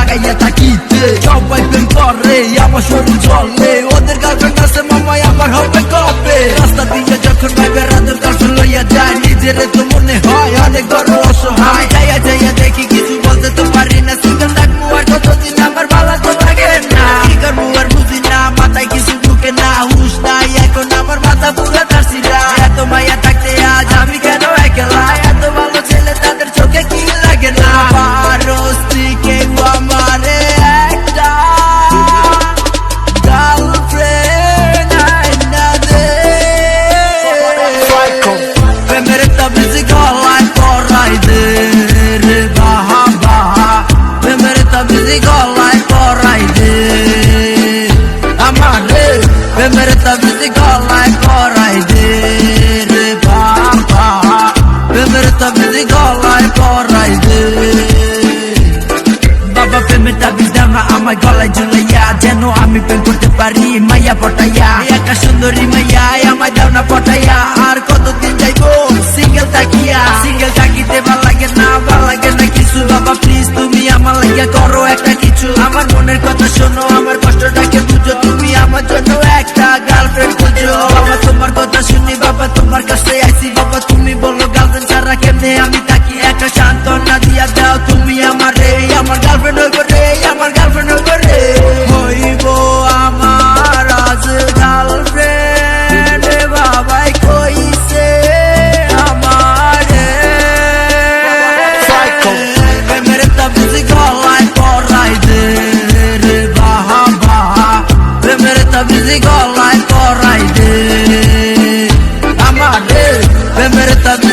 লাগাইয়া থাকিতে সবাই প্রেম করে আমার শরীর জ্বলে ওদের গার্লফ্রেন্ড আছে মামাই আমার হবে কবে রাস্তা দিয়ে যখন ভাইবে রাতের গার্লফ্রেন্ড লইয়া যায় নিজের তো মনে হয় অনেক বড় অসহায় যাইয়া যাইয়া দেখি কিছু বলতে তো পারি না সিঙ্গেল থাকবো আর কতদিন আমার ভালো তো লাগে না কি করবো আর বুঝি না মাথায় কিছু ঢুকে না হুশ নাই এখন আমার মাথা পুরো তারছিরা এত মায়া থাকতে আজ আমি কেন একলা এত ভালো ছেলে তাদের চোখে কি লাগে না পারস তুই কেউ আমারে একটা গার্লফ্রেন্ড আইনা দে প্রেমের তাবিজ গলায় পরাই দে রে বাহা বাহা প্রেমের তাবিজ গলায় পরাই দে আমারে প্রেমের তাবিজ গলায় পরাই দে রে বাবা প্রেমের তাবিজ গলায় পরাই দে বাবা প্রেমের তাবিজ দাও না আমার গলায় ঝুলাইয়া যেন আমি প্রেম করতে পারি মাইয়া পটাইয়া একা সুন্দরী মাইয়া আমায় দাও না পটাইয়া আর কতদিন যাইবো সিঙ্গেল থাকিতে ভাল লাগে না কিছু বাবা প্লিজ তুমি আমার লাগিয়া করো একটা কিছু আমার মনের কথা শোনো আমার কষ্টটাকে বুঝো তুমি আমার জন্য একটা গার্লফ্রেন্ড খুঁজো বাবা তোমার কথা শুনি বাবা তোমার কাছে আইসি বাবা তুমি বলো গার্লফ্রেন্ড ছাড়া কেমনে আমি থাকি একটা সান্ত্বনা দিয়া দাও তুমি আমার রে আমার গার্লফ্রেন্ড হইব রে আমার গার্লফ্রেন্ড হইব রে হইব আমার আজ গার্লফ্রেন্ড বাবাই কইছে আমারে প্রেমের তাবিজ গলায় পরাই দে রে বাহা বাহা প্রেমের তাবিজ গলায় পরাই দে আমারে প্রেমের তাবিজ